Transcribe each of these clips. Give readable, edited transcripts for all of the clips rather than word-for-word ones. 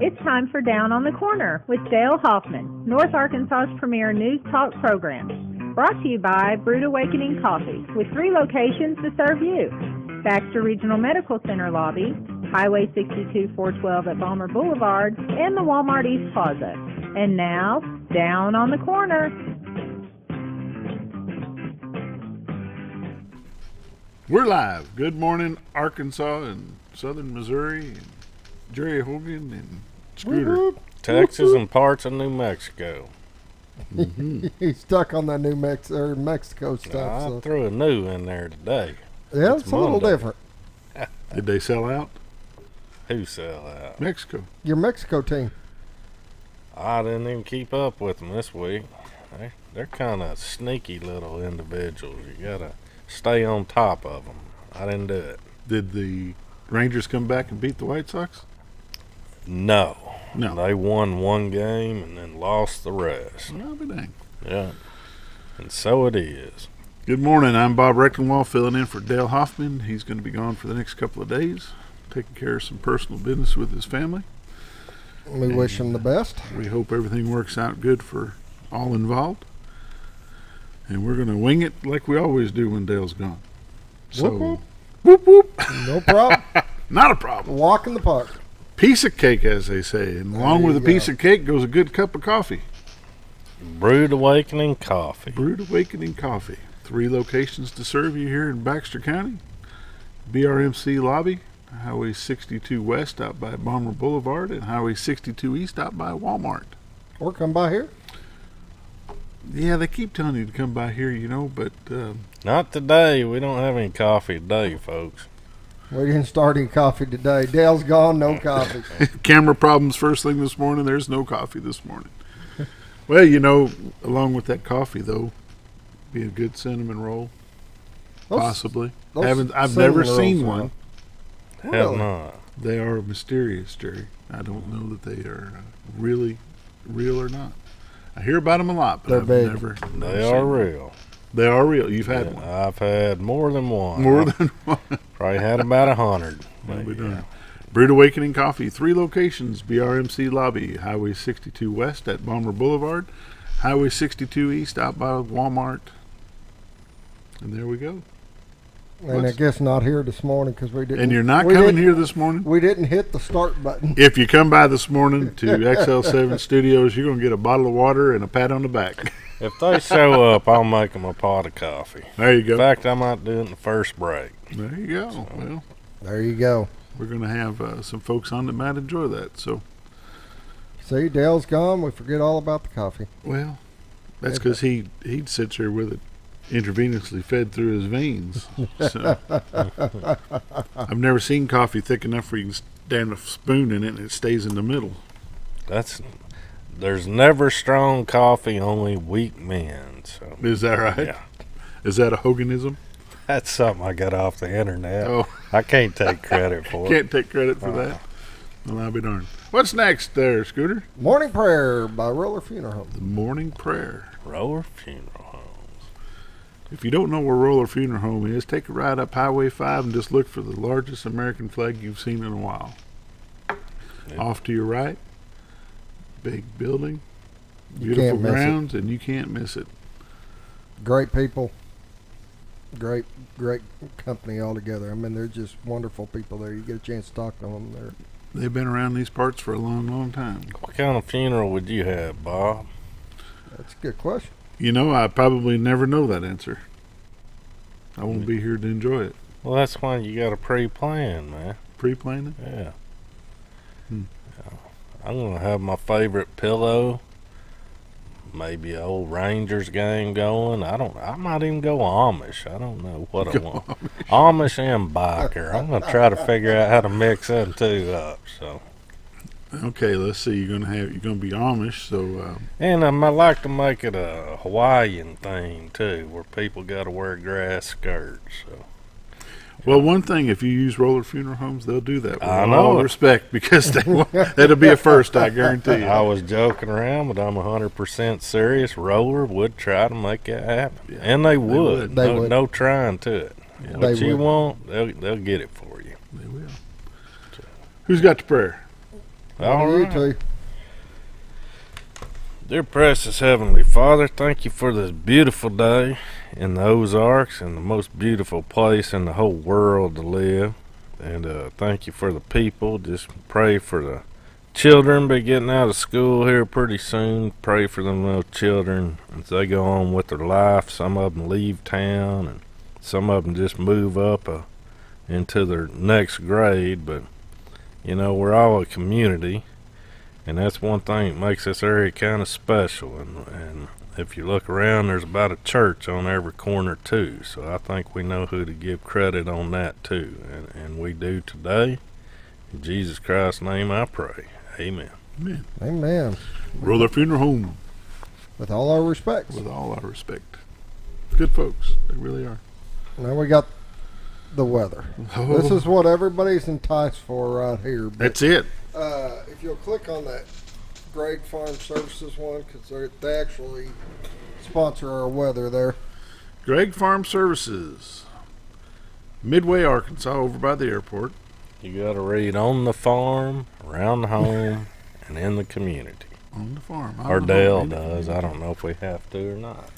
It's time for Down on the Corner with Dale Hoffman, North Arkansas's premier news talk program. Brought to you by Brewed Awakening Coffee, with 3 locations to serve you. Baxter Regional Medical Center lobby, Highway 62 412 at Balmer Boulevard, and the Walmart East Plaza. And now, Down on the Corner. We're live. Good morning, Arkansas and southern Missouri, and Jerry Hogan and Scooter. Texas and parts of New Mexico. Mm-hmm. He's stuck on that Mexico stuff. I threw a new in there today. Yeah, it's a little different. Did they sell out? Who sell out? Mexico. Your Mexico team. I didn't even keep up with them this week. They're kind of sneaky little individuals. You got to stay on top of them. I didn't do it. Did the Rangers come back and beat the White Sox? No. No. They won one game and then lost the rest. Well, be dang. Yeah. And so it is. Good morning. I'm Bob Recktenwald, filling in for Dale Hoffman. He's going to be gone for the next couple of days, taking care of some personal business with his family. We wish him the best. We hope everything works out good for all involved. And we're going to wing it like we always do when Dale's gone. So, Whoop, whoop, whoop. No problem. Not a problem. Walk in the park. Piece of cake, as they say. And along with a piece of cake goes a good cup of coffee. Brewed Awakening Coffee. Brewed Awakening Coffee. 3 locations to serve you here in Baxter County. BRMC Lobby, Highway 62 West out by Balmer Boulevard, and Highway 62 East out by Walmart. Or come by here. Yeah, they keep telling you to come by here, but... Not today. We don't have any coffee today, folks. We didn't start any coffee today. Dale's gone, no coffee. Camera problems first thing this morning. There's no coffee this morning. Well, along with that coffee, though, be a good cinnamon roll. Possibly. I've never seen one. Have not. They are mysterious, Jerry. I don't know that they are really real or not. I hear about them a lot, but I've never They are real. They are real. You've had one. I've had more than one. More than one. Probably had about 100. Brewed Awakening Coffee, 3 locations, BRMC Lobby, Highway 62 West at Balmer Boulevard, Highway 62 East out by Walmart. And there we go. And I guess not here this morning because we didn't. And you're not coming here this morning? We didn't hit the start button. If you come by this morning to XL7 Studios, you're going to get a bottle of water and a pat on the back. If they show up, I'll make them a pot of coffee. There you go. In fact, I might do it in the first break. There you go. Well, there you go. We're going to have some folks on that might enjoy that. So, see, Dale's gone. We forget all about the coffee. Well, that's because he sits here with it intravenously fed through his veins. So, I've never seen coffee thick enough where you can stand a spoon in it and it stays in the middle. There's never strong coffee, only weak men. So is that right? Yeah. Is that a Hoganism? That's something I got off the internet. Oh, I can't take credit for it. Can't take credit for that. Well, I'll be darned. What's next there, Scooter? Morning Prayer by Roller Funeral Home. The Morning Prayer. Roller Funeral Homes. If you don't know where Roller Funeral Home is, take a ride up Highway 5 and just look for the largest American flag you've seen in a while. Yeah. Off to your right, big building, beautiful grounds, and you can't miss it. Great people. Great company altogether. I mean, they're just wonderful people there. You get a chance to talk to them. They've been around these parts for a long, long time. What kind of funeral would you have, Bob? That's a good question. I probably never know that answer. I won't be here to enjoy it. Well, that's why you got to pre-plan, man. Pre-plan it? Yeah. I'm going to have my favorite pillow. Maybe an old Rangers game going. I might even go Amish. I don't know what I want. Amish and biker. I'm going to try to figure out how to mix them two up. So. Okay, let's see. You're gonna be Amish, so. And I might like to make it a Hawaiian theme too, where people got to wear grass skirts. So. Well, one thing, if you use Roller Funeral Homes, they'll do that with all respect, because that'll be a first, I guarantee you. I was joking around, but I'm 100% serious. Roller would try to make it happen, and they would. No trying to it. What you want, they'll get it for you. They will. So. Who's got the prayer? All You right. two. Dear precious Heavenly Father, thank you for this beautiful day in the Ozarks and the most beautiful place in the whole world to live. And thank you for the people. Just pray for the children be getting out of school here pretty soon. Pray for them little children as they go on with their life. Some of them leave town and some of them just move up into their next grade. But, you know, we're all a community. And that's one thing that makes this area kind of special. And if you look around, there's about a church on every corner, too. So I think we know who to give credit on that, too. And we do today. In Jesus Christ's name I pray. Amen. Amen. Amen. Roller Funeral Home. With all our respects. With all our respect. Good folks. They really are. Now we got the weather. Oh. This is what everybody's enticed for right here. But, That's it. if you'll click on that Gregg Farm Services one, because they actually sponsor our weather there. Gregg Farm Services. Midway, Arkansas, over by the airport. You got to read on the farm, around the home, and in the community. On the farm. Or Dale does. I don't know if we have to or not.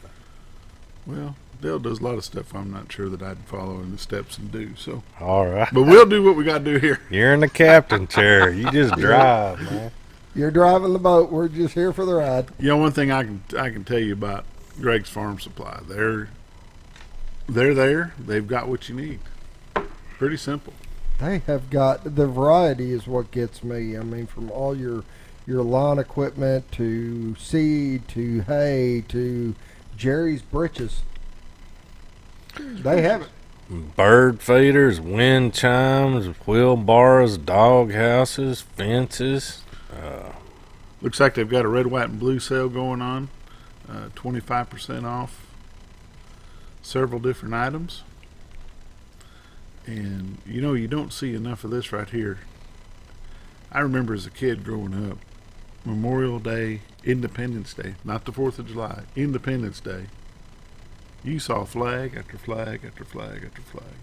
Well, Dale does a lot of stuff I'm not sure that I'd follow in the steps and do. So, All right. but we'll do what we got to do here. You're in the captain chair. You just drive, man. You're driving the boat. We're just here for the ride. You know, one thing I can tell you about Gregg's Farm Supply. They're there. They've got what you need. Pretty simple. They have got the variety is what gets me. I mean, from all your lawn equipment to seed to hay to Jerry's britches. They have it. Bird feeders, wind chimes, wheelbarrows, dog houses, fences. Looks like they've got a red, white, and blue sale going on. 25% off several different items. And, you know, you don't see enough of this right here. I remember as a kid growing up, Memorial Day, Independence Day, not the 4th of July, Independence Day, you saw flag after flag after flag after flag.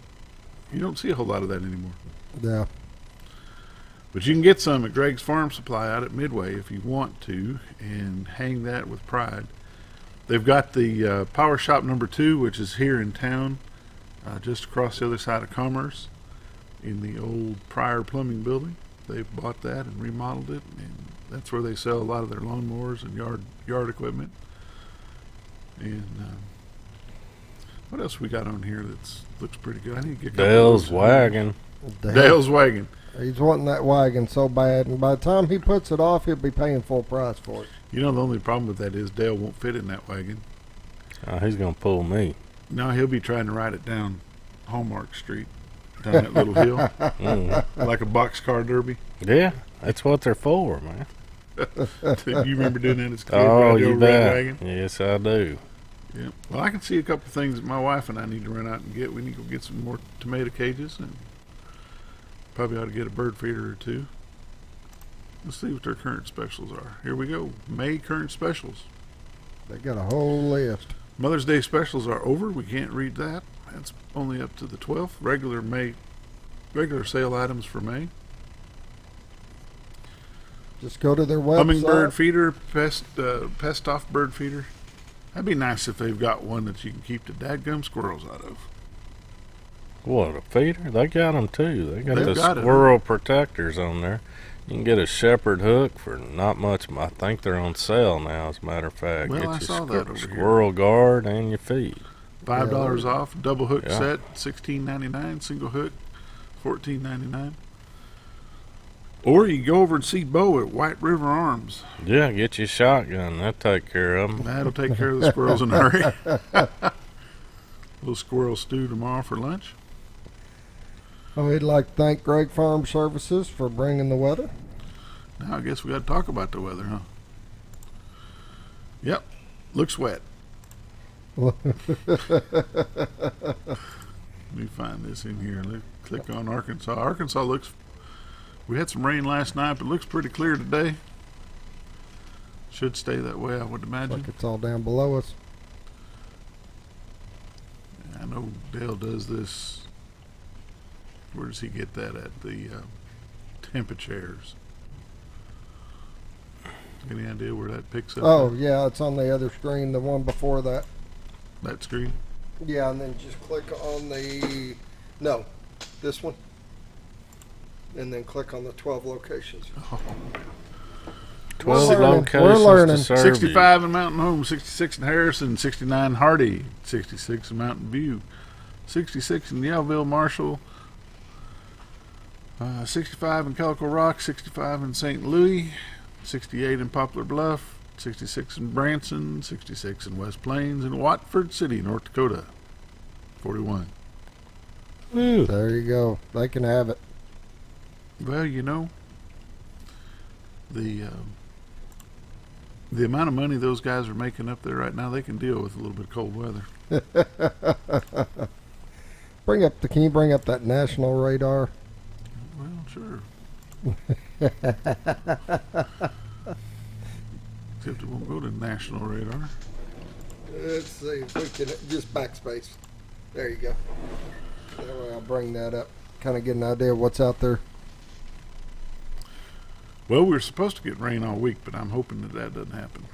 You don't see a whole lot of that anymore. Yeah. But you can get some at Gregg's Farm Supply out at Midway if you want to, and hang that with pride. They've got the Power Shop number 2, which is here in town, just across the other side of Commerce, in the old Pryor Plumbing Building. They've bought that and remodeled it, and that's where they sell a lot of their lawnmowers and yard equipment. And what else we got on here that looks pretty good? I need to get Dale's wagon. Dale's wagon. He's wanting that wagon so bad, and by the time he puts it off, he'll be paying full price for it. You know, the only problem with that is Dale won't fit in that wagon. He's going to pull me. No, he'll be trying to ride it down Hallmark Street, down that little hill, like a boxcar derby. Yeah, that's what they're for, man. You remember doing that as a kid? Oh, ride the you old red bet. wagon? Yes, I do. Yeah. Well, I can see a couple of things that my wife and I need to run out and get. We need to go get some more tomato cages, and probably ought to get a bird feeder or two. Let's see what their current specials are. Here we go. May current specials. They got a whole list. Mother's Day specials are over. We can't read that. That's only up to the 12th. Regular sale items for May. Just go to their website. Hummingbird feeder, pest off bird feeder. That'd be nice if they've got one that you can keep the dadgum squirrels out of. What, a feeder? They got them too. They got They've the got it. squirrel protectors on there. You can get a shepherd hook for not much. I think they're on sale now, as a matter of fact. Well, get I your saw that over here. squirrel guard and your feed. $5 off. Double hook Yeah. set, $16.99. Single hook, $14.99. Or you can go over and see Bo at White River Arms. Yeah, get your shotgun. That'll take care of them. That'll take care of the squirrels in a hurry. Little squirrel stew tomorrow for lunch. Oh, we'd like to thank Gregg Farm Services for bringing the weather. Now I guess we got to talk about the weather, huh? Yep, looks wet. Let me find this in here. Let's click on Arkansas. Arkansas looks. We had some rain last night, but it looks pretty clear today. Should stay that way, I would imagine. Like it's all down below us. I know Dale does this. Where does he get that at? The temperatures. Any idea where that picks up? Oh, yeah, it's on the other screen, the one before that. That screen? Yeah, and then just click on the, no, this one. And then click on the 12 locations. Oh. 12 We're learning. locations We're learning. to serve 65 in Mountain Home, 66 in Harrison, 69 Hardy, 66 in Mountain View, 66 in Yellville, Marshall, 65 in Calico Rock, 65 in St. Louis, 68 in Poplar Bluff, 66 in Branson, 66 in West Plains, and Watford City, North Dakota, 41. you. There you go. They can have it. Well, you know, the amount of money those guys are making up there right now, they can deal with a little bit of cold weather. Can you bring up that national radar? Well, sure. Except it won't go to national radar. Let's see if we can just backspace. There you go. That way I'll bring that up. Kind of get an idea of what's out there. Well, we're supposed to get rain all week, but I'm hoping that doesn't happen.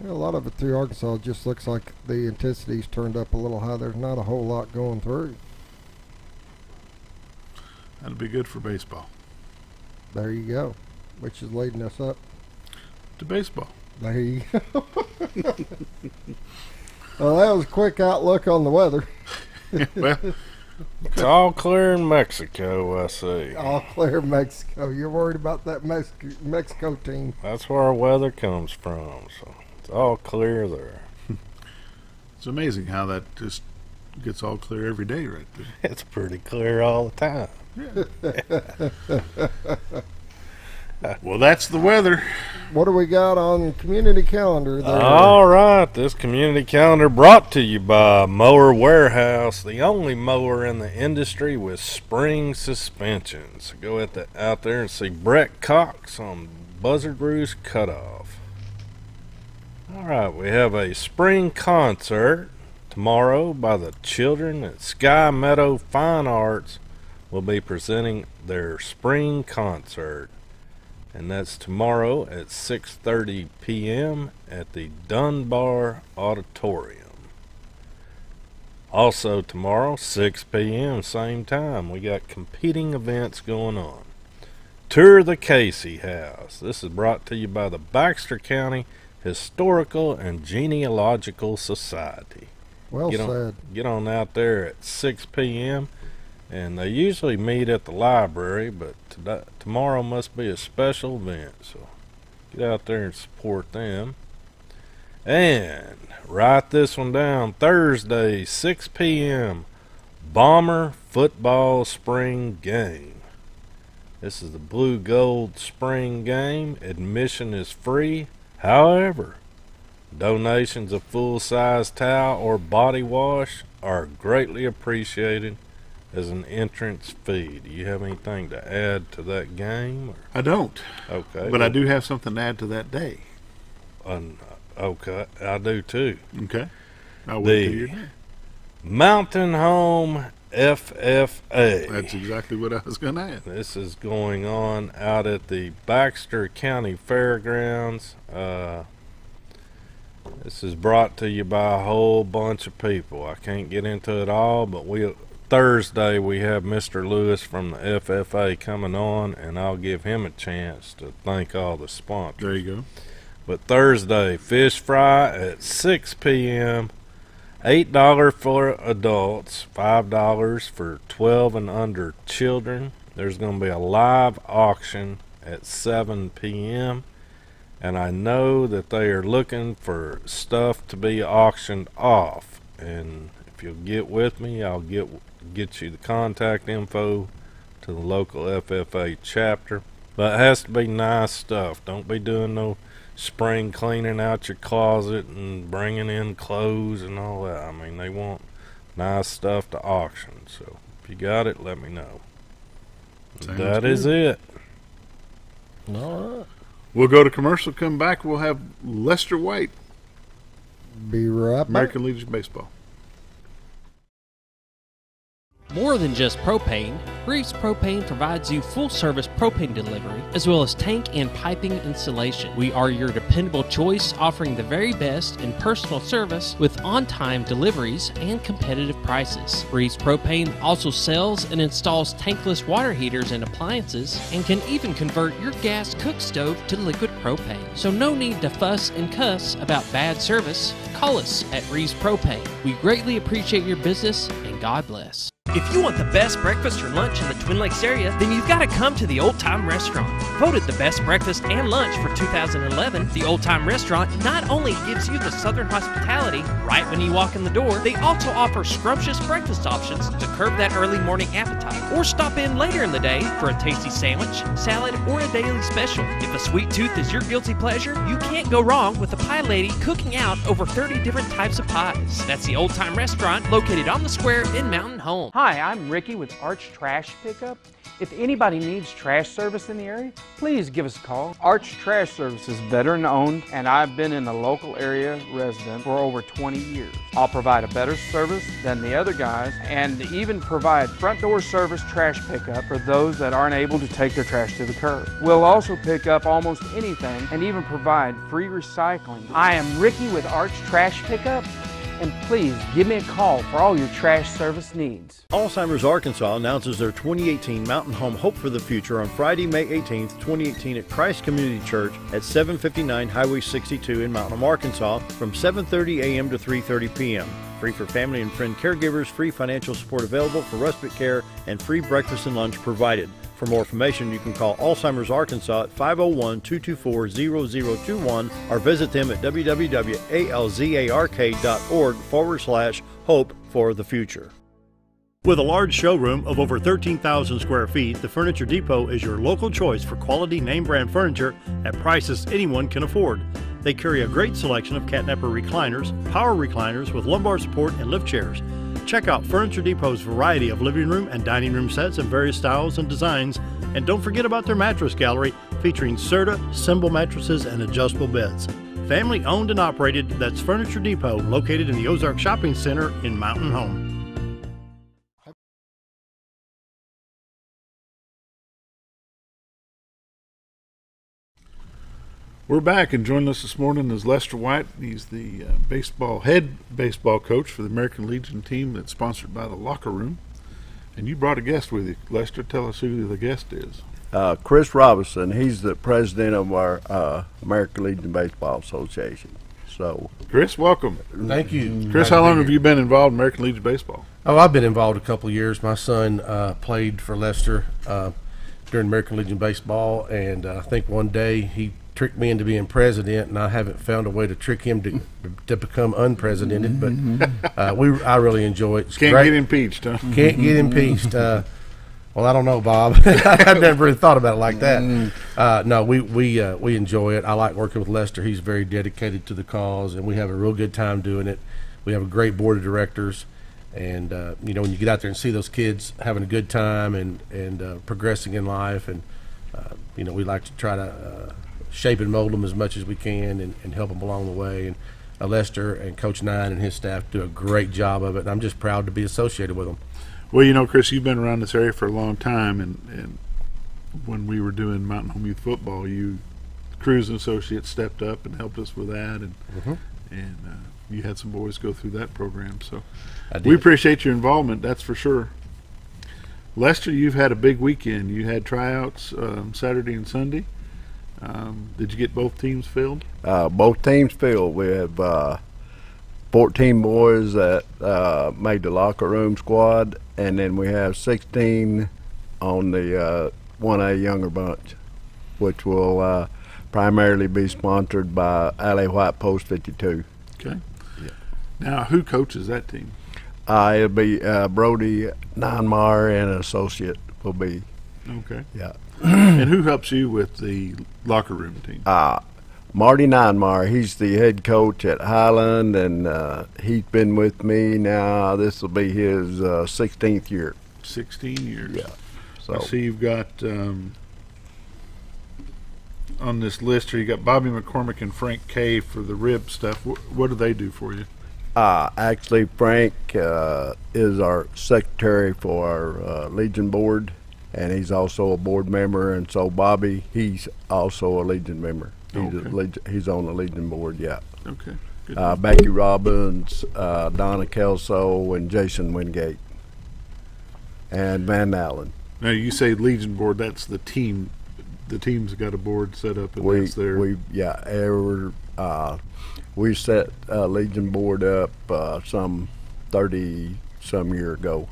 Yeah, a lot of it through Arkansas just looks like the intensity's turned up a little high. There's not a whole lot going through. That'd be good for baseball. There you go. Which is leading us up. To baseball. There you go. Well, that was a quick outlook on the weather. Well, It's all clear in Mexico, I see. All clear Mexico. You're worried about that Mexico team. That's where our weather comes from, so it's all clear there. it's amazing how that just gets all clear every day right there. It's pretty clear all the time. Well, that's the weather. What do we got on community calendar there? All right, this community calendar brought to you by Mower Warehouse, the only mower in the industry with spring suspensions. Go out there and see Brett Cox on Buzzard Roost Cutoff. All right, we have a spring concert tomorrow by the children at Sky Meadow Fine Arts. Will be presenting their spring concert. And that's tomorrow at 6:30 p.m. at the Dunbar Auditorium. Also tomorrow, 6 p.m., same time, we got competing events going on. Tour the Casey House. This is brought to you by the Baxter County Historical and Genealogical Society. Well said. Get on out there at 6 p.m. And they usually meet at the library, but tomorrow must be a special event, so get out there and support them. And write this one down, Thursday, 6 p.m., Bomber Football Spring Game. This is the Blue Gold Spring Game. Admission is free. However, donations of full-size towel or body wash are greatly appreciated as an entrance fee. Do you have anything to add to that game? Or? I don't. Okay. But I do have something to add to that day. Okay, I do too. Okay. I'll wait till you're The done. Mountain Home FFA. That's exactly what I was going to add. This is going on out at the Baxter County Fairgrounds. This is brought to you by a whole bunch of people. I can't get into it all, but Thursday we have Mr. Lewis from the FFA coming on, and I'll give him a chance to thank all the sponsors. There you go. But Thursday, fish fry at 6 p.m., $8 for adults, $5 for 12 and under children. There's going to be a live auction at 7 p.m., and I know that they are looking for stuff to be auctioned off. And if you'll get with me, I'll get you the contact info to the local FFA chapter. But it has to be nice stuff. Don't be doing no spring cleaning out your closet and bringing in clothes and all that. I mean, they want nice stuff to auction. So if you got it, let me know. That is it. All right. We'll go to commercial, come back. We'll have Lester White, Be right back. American Legion Baseball. More than just propane, Reeves Propane provides you full-service propane delivery as well as tank and piping installation. We are your dependable choice, offering the very best in personal service with on-time deliveries and competitive prices. Reeves Propane also sells and installs tankless water heaters and appliances and can even convert your gas cook stove to liquid propane. So no need to fuss and cuss about bad service. Call us at Reeves Propane. We greatly appreciate your business and God bless. If you want the best breakfast or lunch in the Twin Lakes area, then you've got to come to the Old Time Restaurant. Voted the best breakfast and lunch for 2011, the Old Time Restaurant not only gives you the Southern hospitality right when you walk in the door, they also offer scrumptious breakfast options to curb that early morning appetite. Or stop in later in the day for a tasty sandwich, salad, or a daily special. If a sweet tooth is your guilty pleasure, you can't go wrong with the Pie Lady cooking out over 30 different types of pies. That's the Old Time Restaurant located on the square in Mountain Home. Hi, I'm Ricky with Arch Trash Pickup. If anybody needs trash service in the area, please give us a call. Arch Trash Service is veteran owned, and I've been in the local area resident for over 20 years. I'll provide a better service than the other guys and even provide front door service trash pickup for those that aren't able to take their trash to the curb. We'll also pick up almost anything and even provide free recycling. I am Ricky with Arch Trash Pickup, and please give me a call for all your trash service needs. Alzheimer's Arkansas announces their 2018 Mountain Home Hope for the Future on Friday, May 18th, 2018 at Christ Community Church at 759 Highway 62 in Mountain Home, Arkansas from 7:30 a.m. to 3:30 p.m. Free for family and friend caregivers, free financial support available for respite care, and free breakfast and lunch provided. For more information, you can call Alzheimer's Arkansas at 501-224-0021 or visit them at www.alzark.org/hope for the future. With a large showroom of over 13,000 square feet, the Furniture Depot is your local choice for quality name brand furniture at prices anyone can afford. They carry a great selection of catnapper recliners, power recliners with lumbar support, and lift chairs. Check out Furniture Depot's variety of living room and dining room sets in various styles and designs. And don't forget about their mattress gallery featuring Serta, Symbol mattresses, and adjustable beds. Family owned and operated, that's Furniture Depot, located in the Ozark Shopping Center in Mountain Home. We're back, and joining us this morning is Lester White. He's the head baseball coach for the American Legion team that's sponsored by the Locker Room. And you brought a guest with you. Lester, tell us who the guest is. Chris Robinson. He's the president of our American Legion Baseball Association. So, Chris, welcome. Thank you. Chris, how long have you been involved in American Legion Baseball? Oh, I've been involved a couple of years. My son played for Lester during American Legion Baseball, and I think one day he tricked me into being president, and I haven't found a way to trick him to become unprecedented. But I really enjoy it. It's Can't great. get impeached, huh? Can't get impeached. Well, I don't know, Bob. I've never really thought about it like that. No, we enjoy it. I like working with Lester. He's very dedicated to the cause, and we have a real good time doing it. We have a great board of directors, and when you get out there and see those kids having a good time and progressing in life, and we like to try to shape and mold them as much as we can and help them along the way. And Lester and Coach Nine and his staff do a great job of it, and I'm just proud to be associated with them. Well, Chris, you've been around this area for a long time, and when we were doing Mountain Home Youth Football, Cruz and Associates stepped up and helped us with that, and you had some boys go through that program. So we appreciate your involvement, that's for sure. Lester, you've had a big weekend. You had tryouts Saturday and Sunday. Did you get both teams filled? both teams filled. We have 14 boys that made the locker room squad, and then we have 16 on the 1A younger bunch, which will primarily be sponsored by Alley White Post 52. Okay. Yeah. Now, who coaches that team? It'll be Brody Ninemar and an associate will be. Okay. Yeah. And who helps you with the locker room team? Marty Ninemar, he's the head coach at Highland, and he's been with me now. This will be his 16th year. 16 years. Yeah. So I see you've got on this list here, you got Bobby McCormick and Frank Kay for the rib stuff. What do they do for you? Actually, Frank is our secretary for our Legion board, and he's also a board member. And so Bobby, he's also a Legion member. He's on the Legion board. Yeah. Okay. Becky Robbins, Donna Kelso, and Jason Wingate, and Van Allen. Now you say Legion board. That's the team. The team's got a board set up, and that's there. We set Legion board up some 30 some year ago,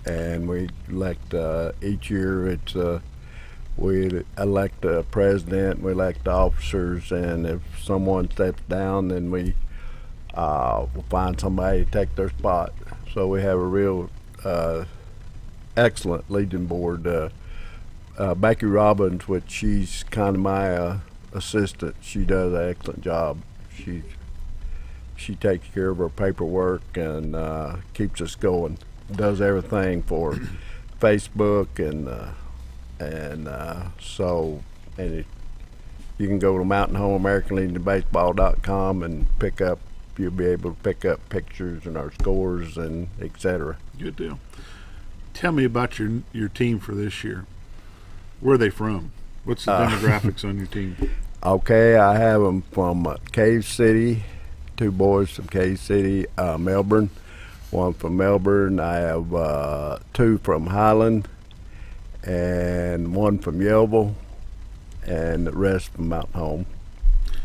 and we elect each year. It's we elect a president, we elect officers, and if someone steps down, then we will find somebody to take their spot. So we have a real excellent Legion board. Becky Robbins, which she's kind of my assistant, she does an excellent job. She takes care of her paperwork and keeps us going. Does everything for Facebook you can go to mountainhomeamericanlegionbaseball.com and you'll be able to pick up pictures and our scores and etc. Good deal. Tell me about your team for this year. Where are they from? What's the demographics on your team? Okay, I have them from Cave City, 2 boys from Cave City, Melbourne, 1 from Melbourne. I have 2 from Highland, and 1 from Yellville, and the rest from Mountain Home.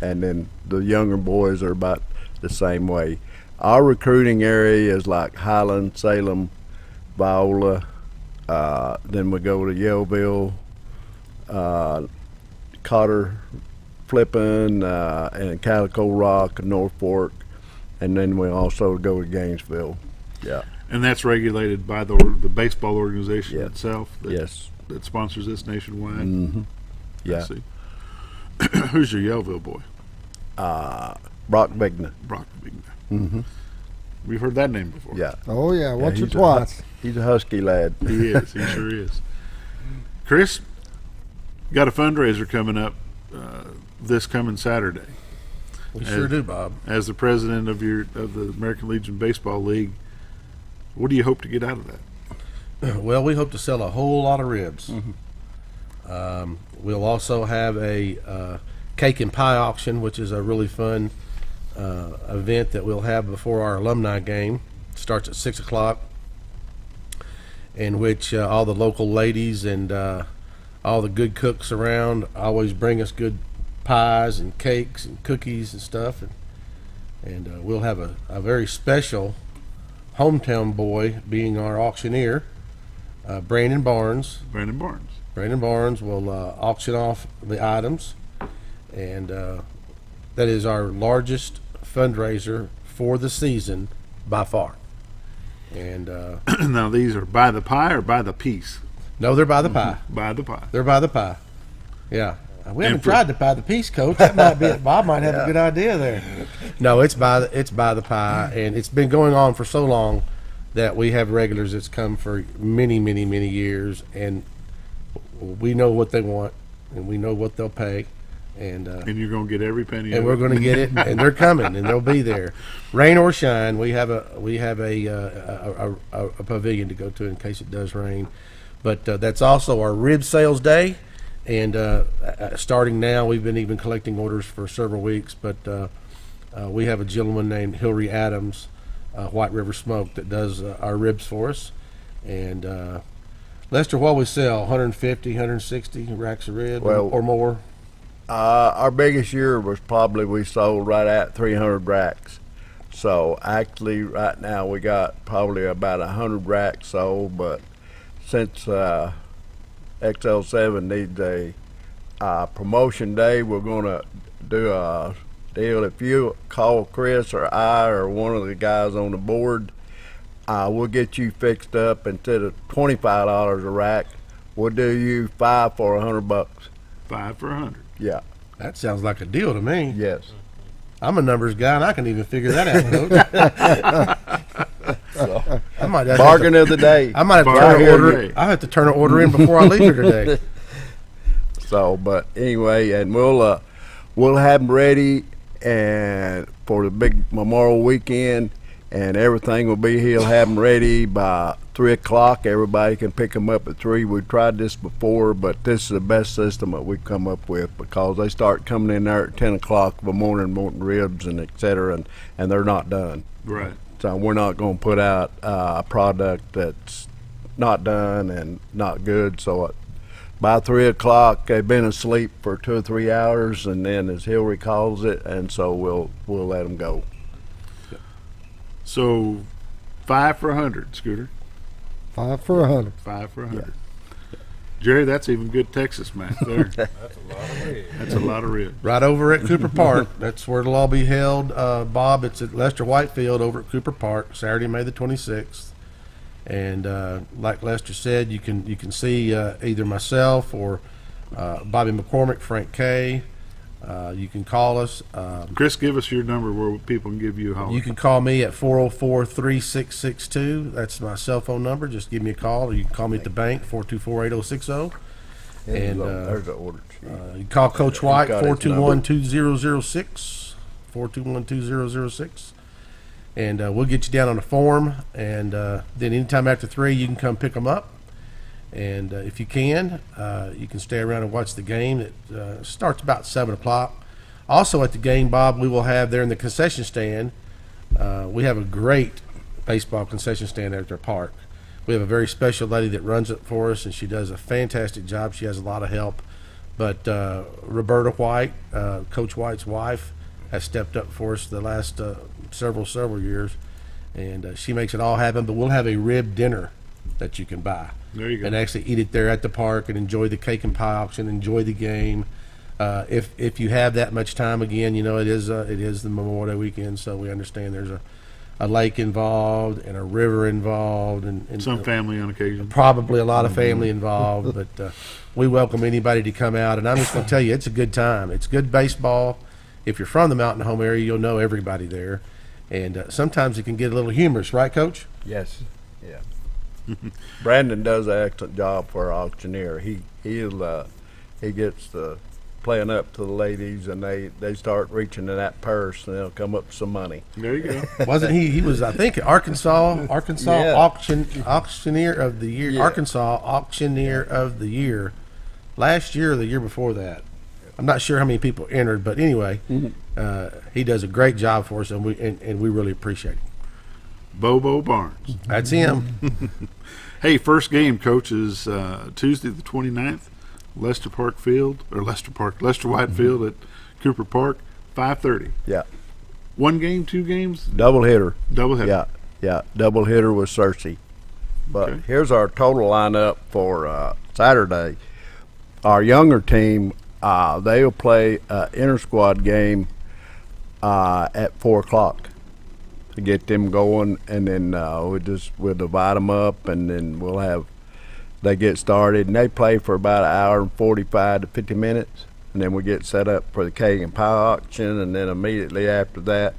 And then the younger boys are about the same way. Our recruiting area is like Highland, Salem, Viola. Then we go to Yellville, Cotter, Flippin, and Calico Rock, and North Fork, and then we also go to Gainesville. Yeah. And that's regulated by the baseball organization itself. That sponsors this nationwide. Mm-hmm. Yeah. I see. Who's your Yellville boy? Brock Bigna. Brock Bigna. Mm-hmm. We've heard that name before. Yeah. Oh yeah, once or twice. He's a husky lad. He is. He sure is. Chris, got a fundraiser coming up this coming Saturday. We sure do, Bob. As the president of the American Legion Baseball League, what do you hope to get out of that? Well, we hope to sell a whole lot of ribs. Mm-hmm. We'll also have a cake and pie auction, which is a really fun event that we'll have before our alumni game. It starts at 6 o'clock, in which all the local ladies and all the good cooks around always bring us good pies and cakes and cookies and stuff, and we'll have a very special hometown boy being our auctioneer, Brandon Barnes. Brandon Barnes will auction off the items, and that is our largest fundraiser for the season by far. And now these are by the pie or by the piece? No, they're by the pie. By the pie. They're by the pie. Yeah. We haven't tried to buy the piece, Coach. That might be it. Bob might have a good idea there. No, it's by the pie, and it's been going on for so long that we have regulars that's come for many, many, many years, and we know what they want, and we know what they'll pay, and you're going to get every penny. And we're going to get it, and they're coming, and they'll be there, rain or shine. We have a pavilion to go to in case it does rain, but that's also our rib sales day. And starting now, we've been even collecting orders for several weeks, but we have a gentleman named Hillary Adams, White River Smoke, that does our ribs for us. And Lester, what we sell, 150, 160 racks of ribs or more? Our biggest year was probably we sold right at 300 racks. So actually right now we got probably about 100 racks sold, but since XL7 needs a promotion day, we're going to do a deal. If you call Chris or I or one of the guys on the board, we'll get you fixed up. Instead of $25 a rack, we'll do you 5 for $100. 5 for 100. Yeah. That sounds like a deal to me. Yes. I'm a numbers guy, and I can even figure that out, Coach. So, I might have bargain of the day. I might have to turn an order. I have to turn an order in before I leave here today. So, but anyway, and we'll have them ready and for the big Memorial Weekend, and everything will be. He'll have them ready by 3 o'clock. Everybody can pick them up at 3. We've tried this before, but this is the best system that we've come up with, because they start coming in there at 10 o'clock in the morning wanting ribs and et cetera, and they're not done. Right. So we're not going to put out a product that's not done and not good. So by 3 o'clock, they've been asleep for 2 or 3 hours, and then, as Hillary calls it, and so we'll let them go. So 5 for 100, Scooter. 5 for 100. 5 for 100. Yeah. Jerry, that's even good Texas math there. That's a lot of ribs. That's a lot of ribs. Right over at Cooper Park. That's where it'll all be held. Bob, it's at Lester Whitefield over at Cooper Park, Saturday, May the 26th. And like Lester said, you can see either myself or Bobby McCormick, Frank Kay. You can call us. Chris, give us your number where people can give you a holler. You can call me at 404-3662. That's my cell phone number. Just give me a call, or you can call me at the bank, 424-8060. And there's the order sheet. you can call Coach White, got his 421-2006, 421-2006. And we'll get you down on a form, and then anytime after 3, you can come pick them up. And if you can stay around and watch the game. It starts about 7 o'clock. Also at the game, Bob, we will have there in the concession stand, we have a great baseball concession stand at our park. We have a very special lady that runs it for us, and she does a fantastic job. She has a lot of help. But Roberta White, Coach White's wife, has stepped up for us the last several years, and she makes it all happen. But we'll have a rib dinner that you can buy. There you go. And actually eat it there at the park and enjoy the cake and pie auction, enjoy the game. If you have that much time, again, it is the Memorial Day weekend, so we understand there's a lake involved and a river involved, and some family on occasion. Probably a lot of family involved, but we welcome anybody to come out. And I'm just going to tell you, it's a good time. It's good baseball. If you're from the Mountain Home area, you'll know everybody there. And sometimes it can get a little humorous, right, Coach? Yes. Yeah. Brandon does an excellent job for our auctioneer. He gets the playing up to the ladies, and they start reaching in that purse, and they'll come up with some money. There you go. Wasn't he was, I think, Arkansas Yeah. auctioneer of the year, Yeah. Arkansas auctioneer of the year last year or the year before that. I'm not sure how many people entered, but anyway, he does a great job for us, and we really appreciate it. Bobo Barnes. That's him. Hey, first game, Coach, is Tuesday the 29th, Lester White Field at Cooper Park, 5:30. Yeah. One game, 2 games? Double hitter. Double header. Yeah. Double hitter with Cersei. But Okay. here's our total lineup for Saturday. Our younger team, they'll play an inter-squad game at 4 o'clock to get them going, and then we'll divide them up, and then they get started, and they play for about an hour and 45 to 50 minutes, and then we get set up for the cake and pie auction, and then immediately after that,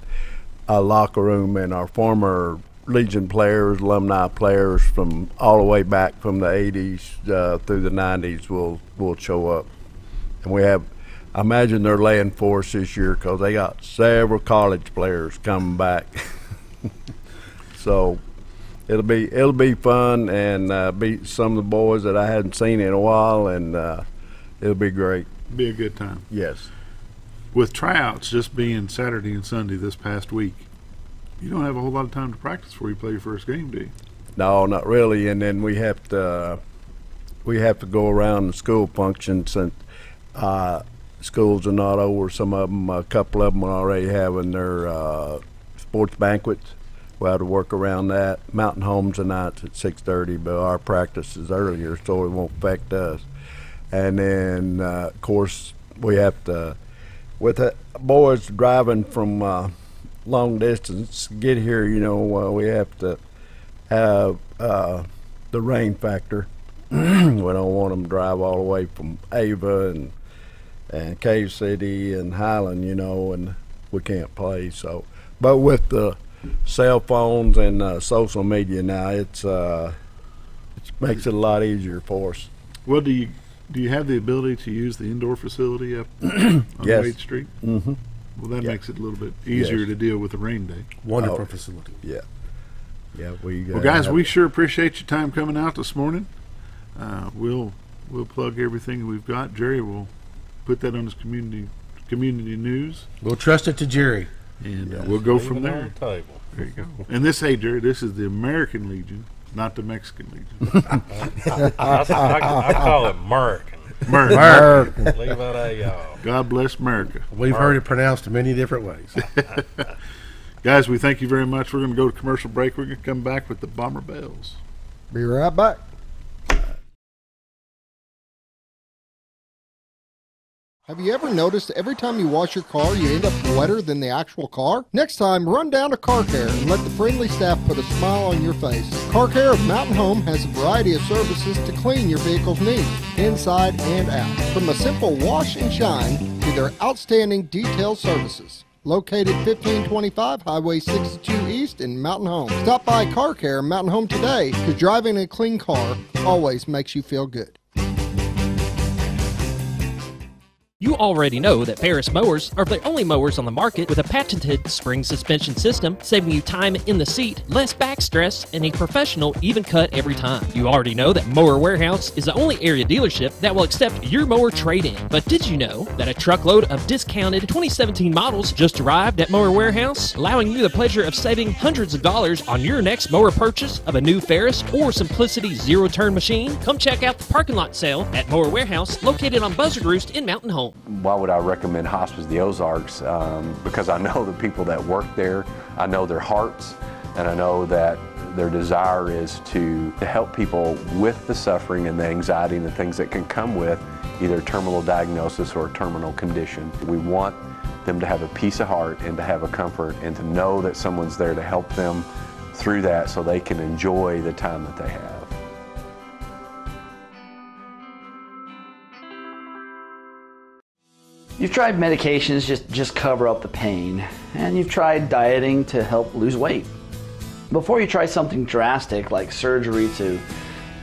a locker room, and our former Legion players, alumni players from all the way back from the 80s through the 90s will show up. And I imagine they're laying for us this year because they got several college players coming back. So it'll be fun, and be some of the boys that I hadn't seen in a while, and it'll be great. Be a good time. Yes. With tryouts just being Saturday and Sunday this past week, you don't have a whole lot of time to practice before you play your first game, do you? No, not really. And then we have to go around the school functions, and schools are not over. Some of them, a couple of them are already having their sports banquets. We'll have to work around that. Mountain Homes tonight's at 6:30, but our practice is earlier, so it won't affect us. And then, of course, we have to, with the boys driving from long distance, get here, we have to have the rain factor. We don't want them to drive all the way from Ava and Cave City and Highland, and we can't play. So, but with the cell phones and social media now, it makes it a lot easier for us. Well, do you have the ability to use the indoor facility up on Yes. Wade Street? Mm-hmm. Well, that Yeah. makes it a little bit easier Yes. to deal with a rain day. Wonderful Oh. facility. Yeah. Yeah, we. Well, guys, we sure appreciate your time coming out this morning. We'll plug everything we've got. Jerry will put that on his community news, We'll trust it to Jerry. and we'll go Leave from it on there. the table. There you go. And this, hey, Jerry, this is the American Legion, not the Mexican Legion. I call it American. America. Leave it at y'all. God bless America. We've heard it pronounced many different ways. Guys, we thank you very much. We're going to go to commercial break. We're going to come back with the Bomber Bells. Be right back. Have you ever noticed every time you wash your car, you end up wetter than the actual car? Next time, run down to Car Care and let the friendly staff put a smile on your face. Car Care of Mountain Home has a variety of services to clean your vehicle's needs, inside and out. From a simple wash and shine to their outstanding detailed services. Located 1525 Highway 62 East in Mountain Home. Stop by Car Care Mountain Home today, because driving a clean car always makes you feel good. You already know that Ferris mowers are the only mowers on the market with a patented spring suspension system, saving you time in the seat, less back stress, and a professional even cut every time. You already know that Mower Warehouse is the only area dealership that will accept your mower trade-in. But did you know that a truckload of discounted 2017 models just arrived at Mower Warehouse, allowing you the pleasure of saving hundreds of dollars on your next mower purchase of a new Ferris or Simplicity zero-turn machine? Come check out the parking lot sale at Mower Warehouse, located on Buzzard Roost in Mountain Home. Why would I recommend Hospice of the Ozarks? Because I know the people that work there, I know their hearts, and I know that their desire is to help people with the suffering and the anxiety and the things that can come with either terminal diagnosis or a terminal condition. We want them to have a peace of heart and to have a comfort and to know that someone's there to help them through that so they can enjoy the time that they have. You've tried medications just cover up the pain, and you've tried dieting to help lose weight. Before you try something drastic like surgery to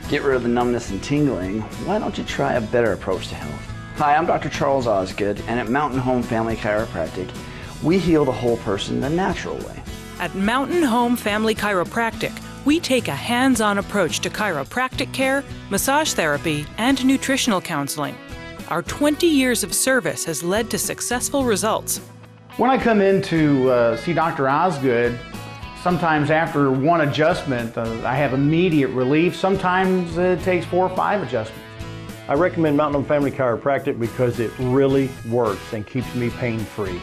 get rid of the numbness and tingling, why don't you try a better approach to health? Hi, I'm Dr. Charles Osgood, and at Mountain Home Family Chiropractic, we heal the whole person the natural way. At Mountain Home Family Chiropractic, we take a hands-on approach to chiropractic care, massage therapy, and nutritional counseling. Our 20 years of service has led to successful results. When I come in to see Dr. Osgood, sometimes after one adjustment, I have immediate relief. Sometimes it takes 4 or 5 adjustments. I recommend Mountain Home Family Chiropractic because it really works and keeps me pain-free.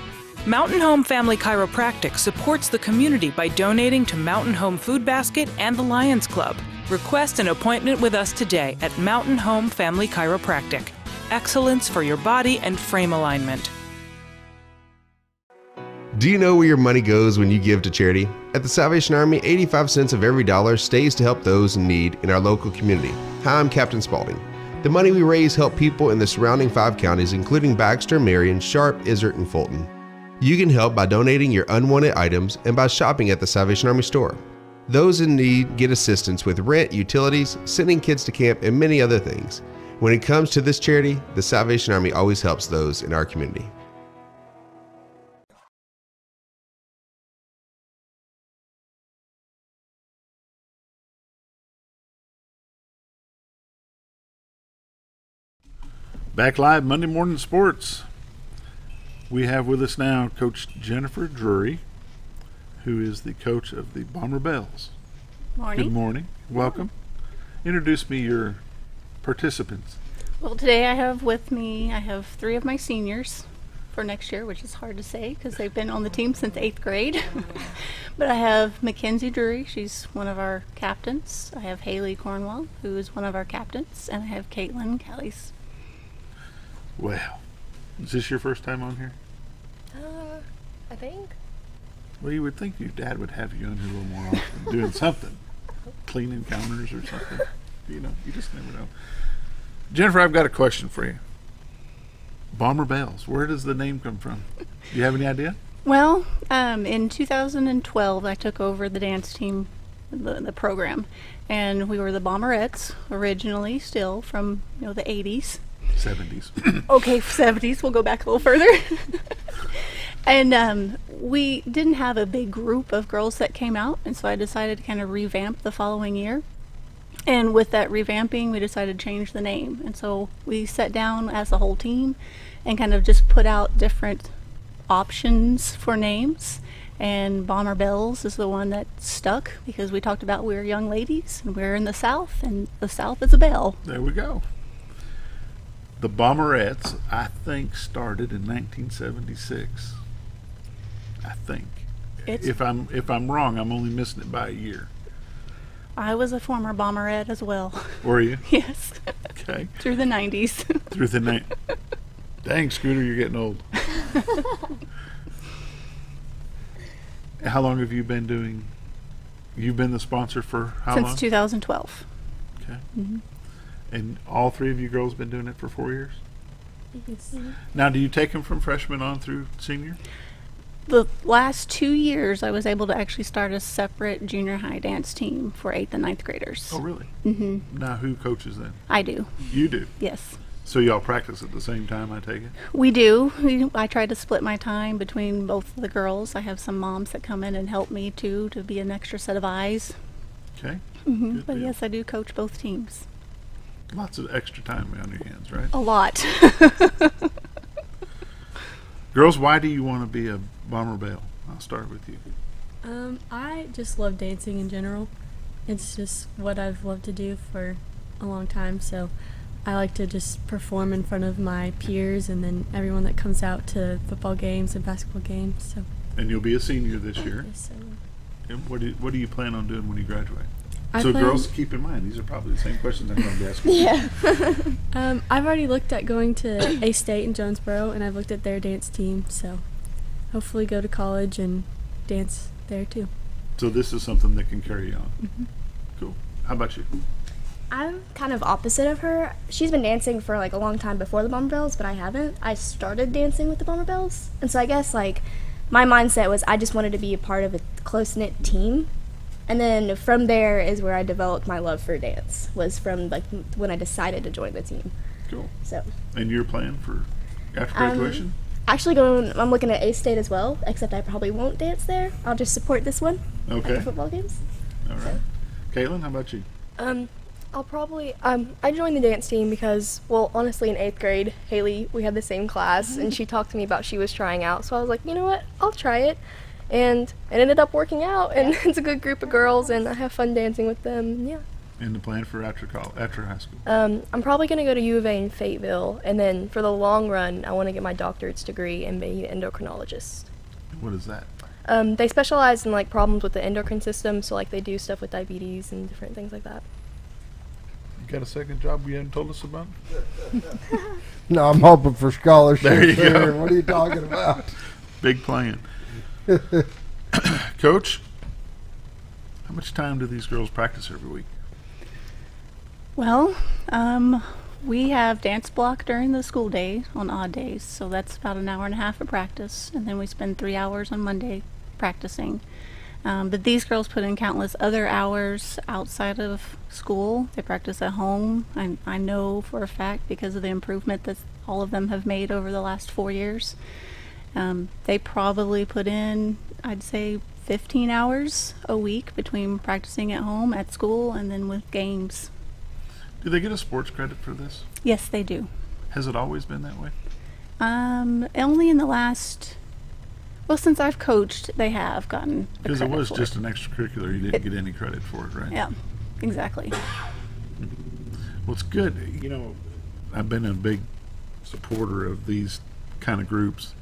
Mountain Home Family Chiropractic supports the community by donating to Mountain Home Food Basket and the Lions Club. Request an appointment with us today at Mountain Home Family Chiropractic. Excellence for your body and frame alignment. Do you know where your money goes when you give to charity? At the Salvation Army, 85 cents of every dollar stays to help those in need in our local community. Hi, I'm Captain Spaulding. The money we raise help people in the surrounding 5 counties, including Baxter, Marion, Sharp, Izzard, and Fulton. You can help by donating your unwanted items and by shopping at the Salvation Army store. Those in need get assistance with rent, utilities, sending kids to camp, and many other things. When it comes to this charity, the Salvation Army always helps those in our community. Back live Monday Morning Sports. We have with us now Coach Jennifer Drewry, who is the coach of the Bomber Bells. Morning. Good morning. Welcome. Introduce me your participants. Well, today I have 3 of my seniors for next year, which is hard to say because they've been on the team since 8th grade. But I have Mackenzie Drewry, she's one of our captains. I have Haley Cornwall, who is one of our captains, and I have Kaitlin Callies. Well, is this your first time on here? I think. Well, you would think your dad would have you on here a little more often, doing something, cleaning counters or something. You know, you just never know. Jennifer, I've got a question for you. Bomber Bells, where does the name come from? Do you have any idea? Well, in 2012, I took over the dance team, the program, and we were the Bomberettes originally, still from the 80s. 70s. Okay, 70s. We'll go back a little further. And we didn't have a big group of girls that came out, and so I decided to kind of revamp the following year. And with that revamping, we decided to change the name. And so we sat down as a whole team and kind of just put out different options for names. And Bomber Bells is the one that stuck because we talked about we're young ladies and we're in the South, and the South is a bell. There we go. The Bomberettes, I think, started in 1976. I think. If I'm wrong, I'm only missing it by a year. I was a former Bomberette as well. Were you? Yes. Okay. Through the 90s. Through the night. Dang, Scooter, you're getting old. How long have you been doing? You've been the sponsor for how long? Since 2012. Okay. Mm-hmm. And all three of you girls been doing it for 4 years? Yes. Now, do you take them from freshman on through senior? The last 2 years, I was able to actually start a separate junior high dance team for 8th and 9th graders. Oh, really? Mm-hmm. Now, who coaches then? I do. You do? Yes. So y'all practice at the same time, I take it? We do. I try to split my time between both of the girls. I have some moms that come in and help me, too, to be an extra set of eyes. Okay. Mm-hmm. But yes, I do coach both teams. Lots of extra time on your hands, right? A lot. Girls, why do you want to be a Bomber Belle? I'll start with you. I just love dancing in general. It's just what I've loved to do for a long time, so I like to just perform in front of my peers and then everyone that comes out to football games and basketball games. So. And you'll be a senior this year. Yes, I will. And what do you plan on doing when you graduate? I So plan- girls, keep in mind, these are probably the same questions I'm going to be asking. Yeah. I've already looked at going to A-State in Jonesboro, and I've looked at their dance team, so hopefully go to college and dance there too. So this is something that can carry you on. Mm-hmm. Cool. How about you? I'm kind of opposite of her. She's been dancing for like a long time before the Bomber Bells, but I haven't. I started dancing with the Bomber Bells, and so I guess like my mindset was I just wanted to be a part of a close-knit team. And then from there is where I developed my love for dance, was from like when I decided to join the team. Cool. So. And your plan for after graduation? Actually, I'm looking at A-State as well, except I probably won't dance there. I'll just support this one. Okay. At the football games. All right. Kaitlin, how about you? I'll probably, I joined the dance team because, well, honestly, in 8th grade, Haley, we had the same class, and she talked to me about she was trying out, so I was like, you know what, I'll try it. And it ended up working out, and it's a good group of girls, and I have fun dancing with them, yeah. And the plan for after high school? I'm probably going to go to U of A in Fayetteville, and then for the long run, I want to get my doctorate's degree and be an endocrinologist. What is that? They specialize in, like, problems with the endocrine system, so, like, they do stuff with diabetes and different things like that. You got a second job you haven't told us about? No, I'm hoping for scholarships. There you go. What are you talking about? Big plan. Coach, how much time do these girls practice every week? Well, we have dance block during the school day on odd days, so that's about an hour and a half of practice, and then we spend 3 hours on Monday practicing. But these girls put in countless other hours outside of school. They practice at home. I know for a fact because of the improvement that all of them have made over the last 4 years. They probably put in, I'd say, 15 hours a week between practicing at home, at school, and then with games. Do they get a sports credit for this? Yes, they do. Has it always been that way? Only in the last, well, since I've coached, they have gotten a Because it credit was for just an extracurricular. You didn't get any credit for it, right? Yeah, exactly. Well, it's good. You know, I've been a big supporter of these kind of groups,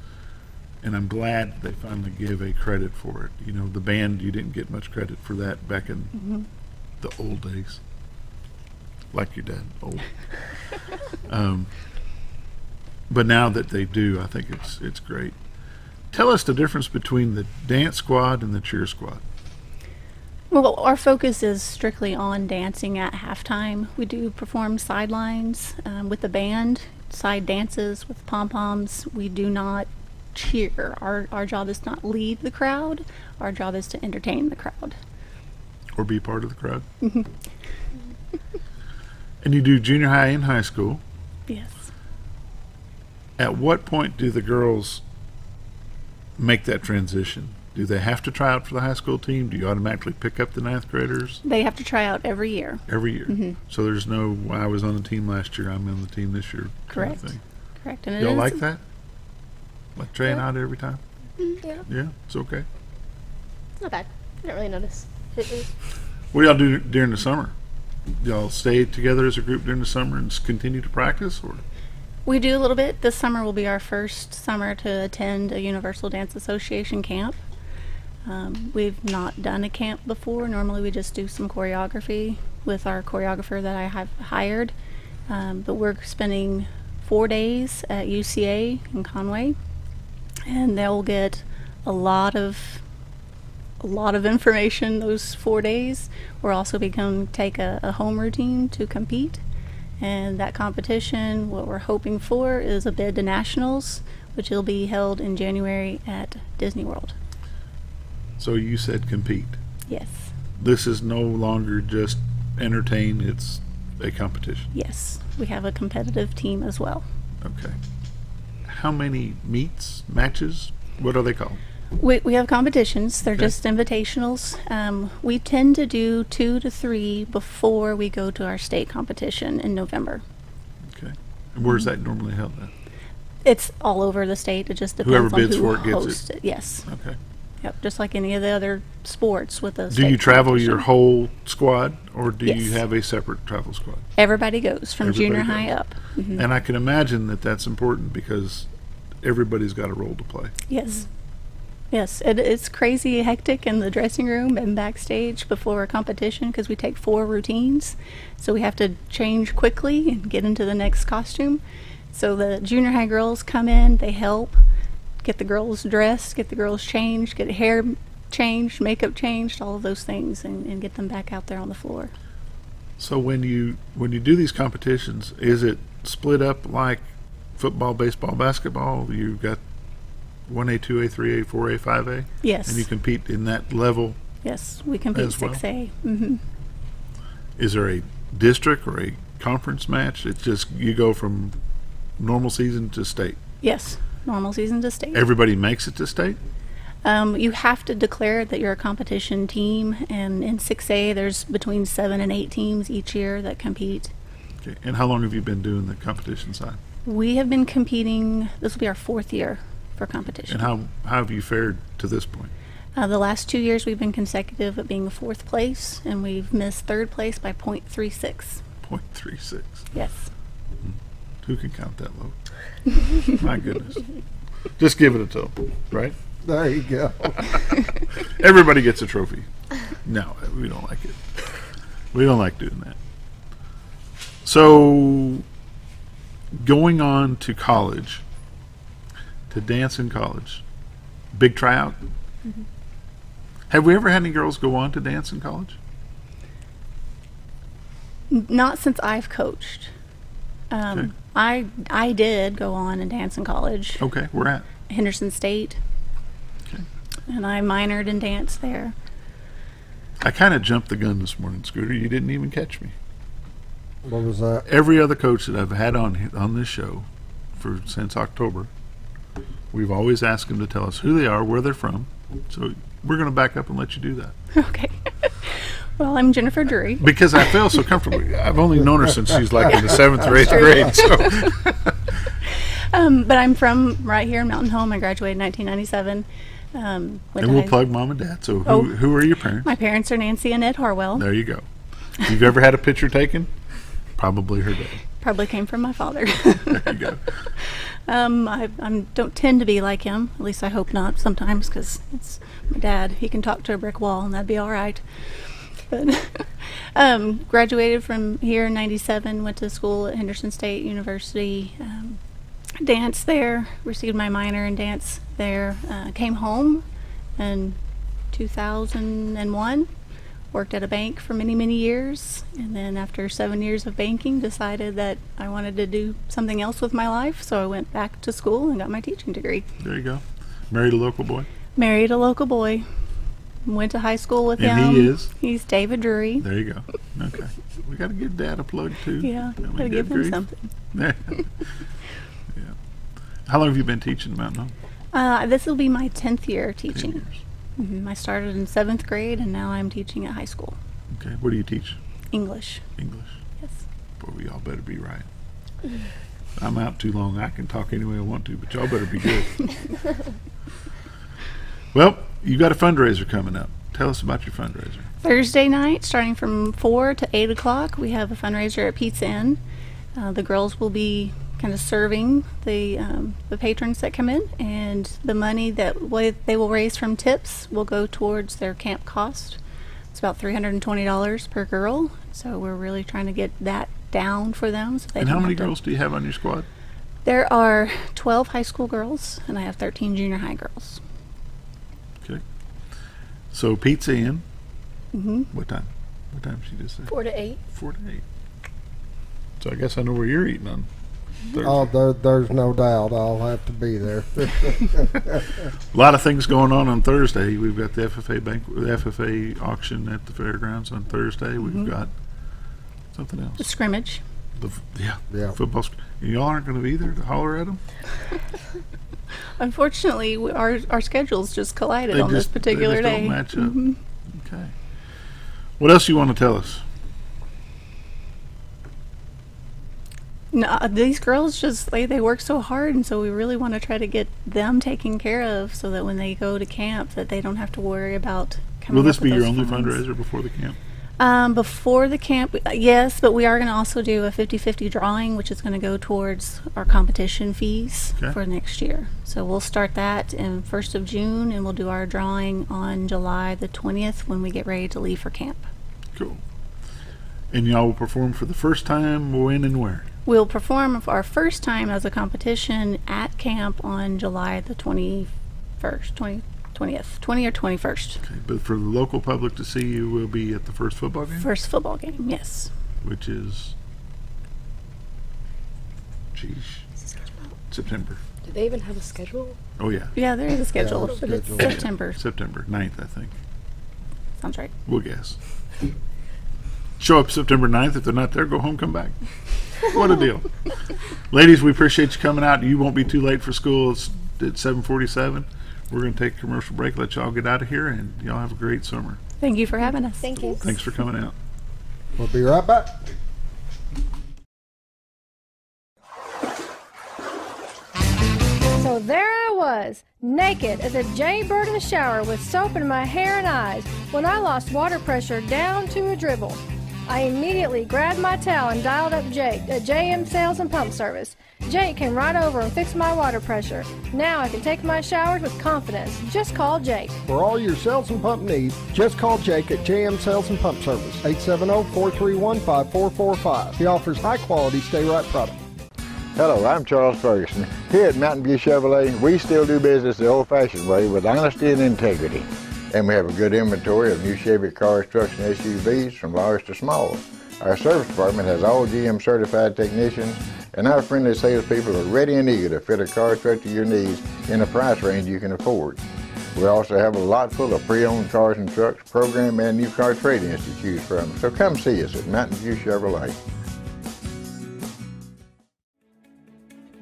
and I'm glad they finally give a credit for it. You know, the band, you didn't get much credit for that back in the old days. Like your dad, old. But now that they do, I think it's great. Tell us the difference between the dance squad and the cheer squad. Well, our focus is strictly on dancing at halftime. We do perform sidelines with the band, side dances with pom-poms. We do not cheer. Our job is not lead the crowd. Our job is to entertain the crowd. Or be part of the crowd. And you do junior high and high school. Yes. At what point do the girls make that transition, do they have to try out for the high school team? Do you automatically pick up the ninth graders? They have to try out every year. Every year. Mhm. So there's no, well, I was on the team last year, I'm on the team this year. kind of Correct. thing. Correct. And it Y'all is- like that? Like trying out every time? Yeah. Yeah, it's okay. It's not bad. I don't really notice. It is. What do y'all do during the summer? Y'all stay together as a group during the summer and continue to practice, or? We do a little bit. This summer will be our first summer to attend a Universal Dance Association camp. We've not done a camp before. Normally we just do some choreography with our choreographer that I have hired. But we're spending 4 days at UCA in Conway, and they'll get a lot of information those 4 days. We're also going to take a home routine to compete. And that competition, what we're hoping for is a bid to nationals, which will be held in January at Disney World. So you said compete. Yes. This is no longer just entertain, it's a competition. Yes. We have a competitive team as well. Okay. How many meets, matches, what are they called? We have competitions. They're Okay. just invitationals. We tend to do 2 to 3 before we go to our state competition in November. Okay. And where's that normally held at? It's all over the state. It just depends Whoever on bids who for it gets hosts it. it. Yes. Okay. Yep. Just like any of the other sports with a Do state you travel your competition. whole squad, or do you Yes. have a separate travel squad? Everybody goes from junior Everybody high goes. up. Mhm. And I can imagine that that's important because everybody's got a role to play. Yes. Yes, it's crazy hectic in the dressing room and backstage before a competition because we take 4 routines. So we have to change quickly and get into the next costume. So the junior high girls come in, they help get the girls dressed, get the girls changed, get hair changed, makeup changed, all of those things, and get them back out there on the floor. So when you do these competitions, is it split up like football, baseball, basketball? You've got 1A, 2A, 3A, 4A, 5A? Yes. And you compete in that level? Yes, we compete as well? 6A. Mm-hmm. Is there a district or a conference match? It's just you go from normal season to state? Yes, normal season to state. Everybody makes it to state? You have to declare that you're a competition team, and in 6A there's between 7 and 8 teams each year that compete. Okay. And how long have you been doing the competition side? We have been competing, this will be our 4th year for competition. And how have you fared to this point? The last 2 years we've been consecutive at being 4th place, and we've missed 3rd place by 0.36. 0.36. Yes. Who can count that low? My goodness. Just give it a toe, right? There you go. Everybody gets a trophy. No, we don't like it. We don't like doing that. So, going on to college, to dance in college, big tryout. Mm-hmm. Have we ever had any girls go on to dance in college? Not since I've coached. Okay. I did go on and dance in college. Okay, where at? Henderson State. Okay. And I minored in dance there. I kind of jumped the gun this morning, Scooter. You didn't even catch me. What was that? Every other coach that I've had on this show since October, we've always asked them to tell us who they are, where they're from. So we're going to back up and let you do that. Okay. Well, I'm Jennifer Drewry. Because I feel so comfortable. I've only known her since she's like in the 7th or 8th grade. So. But I'm from right here in Mountain Home. I graduated in 1997. And we'll plug mom and dad. So who are your parents? My parents are Nancy and Ed Harwell. There you go. If you've ever had a picture taken, probably her dad. Probably came from my father. There you go. I don't tend to be like him. At least I hope not sometimes, because it's my dad. He can talk to a brick wall, and that'd be all right. But graduated from here in 97, went to school at Henderson State University, danced there, received my minor in dance there, came home in 2001, worked at a bank for many, many years, and then after 7 years of banking, decided that I wanted to do something else with my life, so I went back to school and got my teaching degree. There you go. Married a local boy? Married a local boy. Went to high school with him. And he is? He's David Drury. There you go. Okay. We got to give Dad a plug, too. Yeah, I mean, gotta give good him grief. something. Yeah. How long have you been teaching Mountain Home? This will be my 10th year teaching. I started in 7th grade, and now I'm teaching at high school. Okay. What do you teach? English. English. Yes. Boy, we all better be right. I'm out too long. I can talk any way I want to, but y'all better be good. Well, you got a fundraiser coming up. Tell us about your fundraiser. Thursday night, starting from 4 to 8 o'clock, we have a fundraiser at Pizza Inn. The girls will be kind of serving the patrons that come in, and the money that they will raise from tips will go towards their camp cost. It's about $320 per girl, so we're really trying to get that down for them. So and how many girls do you have on your squad? There are 12 high school girls, and I have 13 junior high girls. Okay. So Pizza Inn. Mm-hmm. What time? What time did she just say? 4 to 8. 4 to 8. So I guess I know where you're eating on Thursday. Oh, there's no doubt. I'll have to be there. A lot of things going on Thursday. We've got the FFA auction at the fairgrounds on Thursday. We've got something else. The scrimmage. Yeah. Football. Y'all aren't going to be there to holler at them? Unfortunately, our schedules just collided on this particular day. Don't match up. Okay. What else you want to tell us? No, these girls they work so hard, and so we really want to try to get them taken care of so that when they go to camp that they don't have to worry about coming Will this up with be your those only funds. fundraiser before the camp? Before the camp, yes, but we are going to also do a 50-50 drawing, which is going to go towards our competition fees for next year. So we'll start that in 1st of June, and we'll do our drawing on July the 20th when we get ready to leave for camp. Cool. And y'all will perform for the first time when and where? We'll perform for our first time as a competition at camp on July the 20th, 20 or 21st. Okay, but for the local public to see, you will be at the first football game? First football game, yes. Which is, September. Do they even have a schedule? Oh, yeah. Yeah, there is a schedule, but it's September. September 9th, I think. Sounds right. We'll guess. Show up September 9th. If they're not there, go home, come back. What a deal. Ladies, we appreciate you coming out. You won't be too late for school. It's at 7:47. We're going to take a commercial break, let y'all get out of here, and y'all have a great summer. Thank you for having us. Thank you. Thanks for coming out. We'll be right back. So there I was, naked as a jaybird in the shower with soap in my hair and eyes when I lost water pressure down to a dribble. I immediately grabbed my towel and dialed up Jake at JM Sales and Pump Service. Jake came right over and fixed my water pressure. Now I can take my showers with confidence. Just call Jake. For all your sales and pump needs, just call Jake at JM Sales and Pump Service, 870-431-5445. He offers high-quality stay-right product. Hello, I'm Charles Ferguson. Here at Mountain View Chevrolet, we still do business the old-fashioned way with honesty and integrity. And we have a good inventory of new Chevy cars, trucks, and SUVs from large to small. Our service department has all GM certified technicians, and our friendly salespeople are ready and eager to fit a car truck to your needs in a price range you can afford. We also have a lot full of pre-owned cars and trucks, program and new car trade-ins to choose from. So come see us at Mountain View Chevrolet.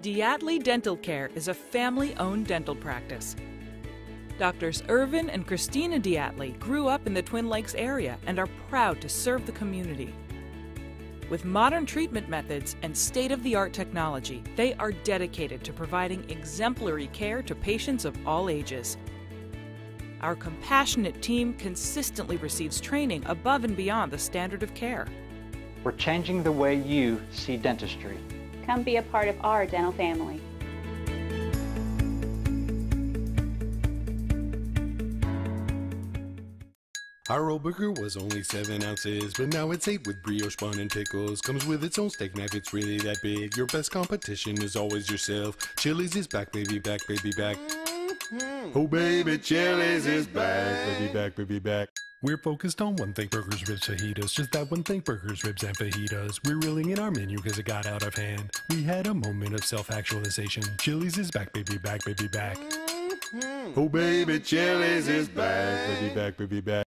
Diatley Dental Care is a family-owned dental practice. Doctors Irvin and Christina Diatley grew up in the Twin Lakes area and are proud to serve the community. With modern treatment methods and state-of-the-art technology, they are dedicated to providing exemplary care to patients of all ages. Our compassionate team consistently receives training above and beyond the standard of care. We're changing the way you see dentistry. Come be a part of our dental family. Our roll burger was only 7 ounces, but now it's 8 with brioche bun and pickles. Comes with its own steak knife, it's really that big. Your best competition is always yourself. Chili's is back, baby, back, baby, back. Oh baby, Chili's is back, baby, back, baby, back. We're focused on one thing, burgers, ribs, fajitas. Just that one thing, burgers, ribs, and fajitas. We're reeling in our menu because it got out of hand. We had a moment of self-actualization. Chili's is back, baby, back, baby, back. Oh baby, Chili's is back, baby, back, baby, back.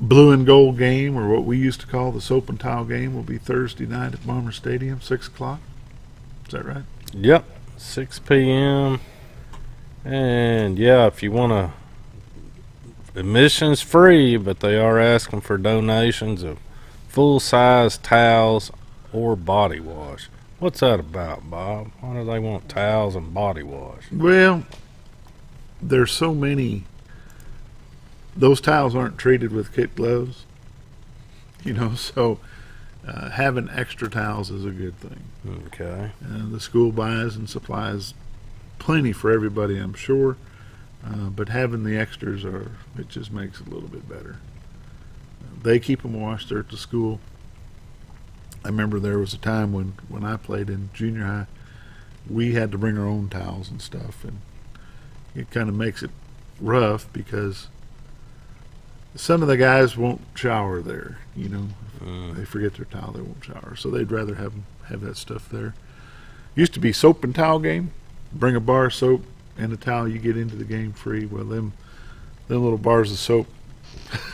blue and gold game, or what we used to call the soap and towel game, will be Thursday night at Bomber Stadium, 6 o'clock. Is that right? Yep, 6 p.m. And yeah, if you want to, admission's free, but they are asking for donations of full-size towels or body wash. What's that about, Bob? Why do they want towels and body wash? Well, there's so many. Those towels aren't treated with kit gloves, so having extra towels is a good thing. Okay. The school buys and supplies plenty for everybody, I'm sure, but having the extras, it just makes it a little bit better. They keep them washed there at the school. I remember there was a time when I played in junior high, we had to bring our own towels and stuff, and it kind of makes it rough because some of the guys won't shower there, They forget their towel, they won't shower. So they'd rather have that stuff there. Used to be soap and towel game. Bring a bar of soap and a towel, you get into the game free. Well, them little bars of soap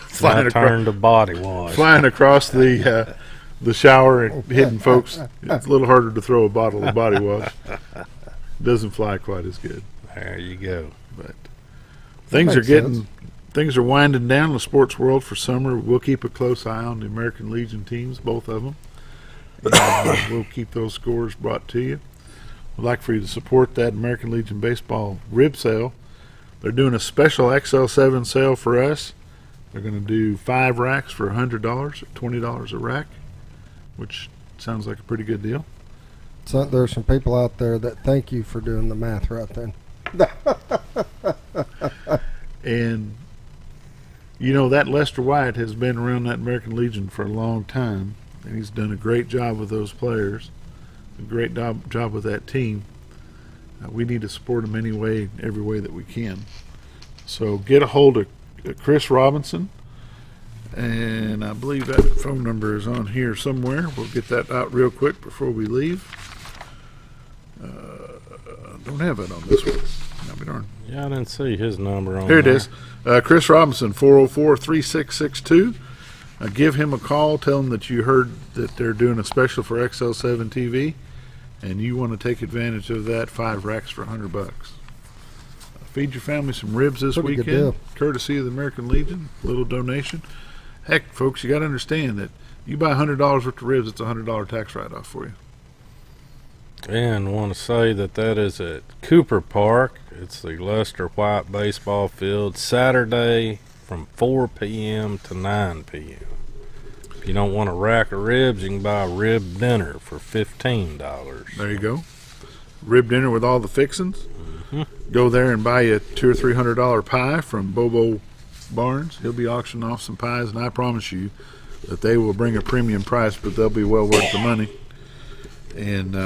flying across to body wash. Flying across the shower and hitting folks. It's a little harder to throw a bottle of body wash. Doesn't fly quite as good. There you go. But things are winding down in the sports world for summer. We'll keep a close eye on the American Legion teams, both of them. And we'll keep those scores brought to you. I'd like for you to support that American Legion baseball rib sale. They're doing a special XL7 sale for us. They're going to do 5 racks for $100 or $20 a rack, which sounds like a pretty good deal. So there's some people out there that thank you for doing the math right then. And that Lester White has been around that American Legion for a long time, and he's done a great job with those players, a great job with that team. We need to support him every way that we can. So get a hold of Chris Robinson, and I believe that phone number is on here somewhere. We'll get that out real quick before we leave. Don't have it on this one. I'll be darned. Yeah, I didn't see his number on Here it is. Chris Robinson, 404-3662. Give him a call. Tell him that you heard that they're doing a special for XL7 TV, and you want to take advantage of that. 5 racks for $100. Feed your family some ribs this Pretty good weekend, deal. courtesy of the American Legion. Little donation. Heck, folks, you got to understand that you buy $100 worth of ribs, it's a $100 tax write-off for you. And want to say that is at Cooper Park. It's the Lester White baseball field, Saturday from 4 p.m. to 9 p.m. If you don't want a rack of ribs, you can buy a rib dinner for $15. There you go. Rib dinner with all the fixings. Mm-hmm. Go there and buy you a $200 or $300 pie from Bobo Barnes. He'll be auctioning off some pies, and I promise you that they will bring a premium price, but they'll be well worth the money. And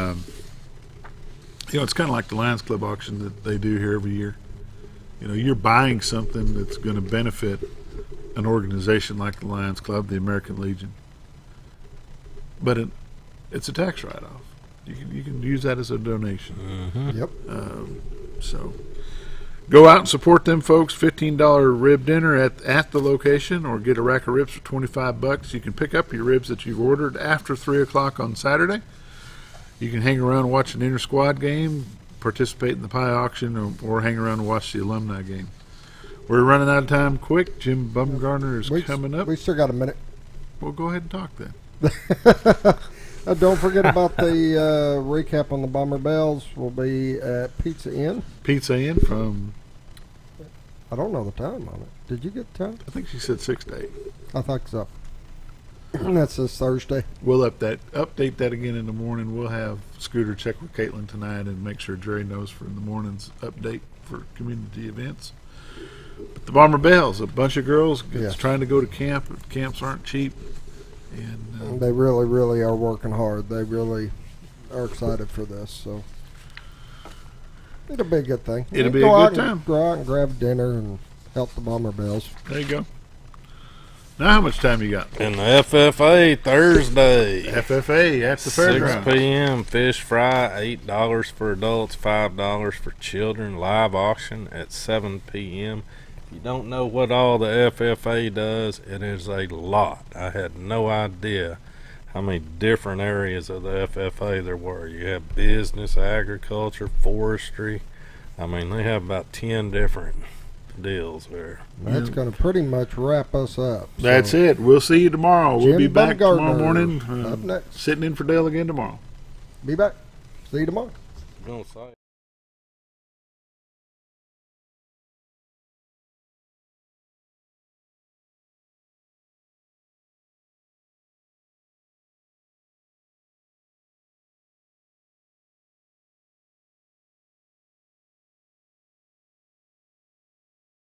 it's kind of like the Lions Club auction that they do here every year. You're buying something that's going to benefit an organization like the Lions Club, the American Legion. But it's a tax write-off. You can use that as a donation. Mm-hmm. Yep. So go out and support them folks. $15 rib dinner at the location, or get a rack of ribs for $25. You can pick up your ribs that you've ordered after 3 o'clock on Saturday. You can hang around and watch an inter-squad game, participate in the pie auction, or hang around and watch the alumni game. We're running out of time quick. Jim Bumgarner is coming up. We still got a minute. Well, go ahead and talk then. Don't forget about the recap on the Bomber Bells. Will be at Pizza Inn. Pizza Inn from... I don't know the time on it. Did you get the time? I think she said 6 to 8. I think so. That's this Thursday. We'll update that again in the morning. We'll have Scooter check with Kaitlin tonight and make sure Drewry knows for the morning's update for community events. But the Bomber Bells, a bunch of girls trying to go to camp. Camps aren't cheap. And they really, really are working hard. They really are excited for this. So it'll be a good thing. It'll be a good time. Go out and grab dinner and help the Bomber Bells. There you go. Now, how much time you got? In the FFA Thursday. FFA at the fairgrounds. 6 p.m. Fish fry, $8 for adults, $5 for children. Live auction at 7 p.m. you don't know what all the FFA does, it is a lot. I had no idea how many different areas of the FFA there were. You have business, agriculture, forestry. I mean, they have about 10 different deals there. That's going to pretty much wrap us up. That's it. We'll see you tomorrow. We'll be back tomorrow morning. Up next. Sitting in for Dale again tomorrow. Be back. See you tomorrow. Gonna say.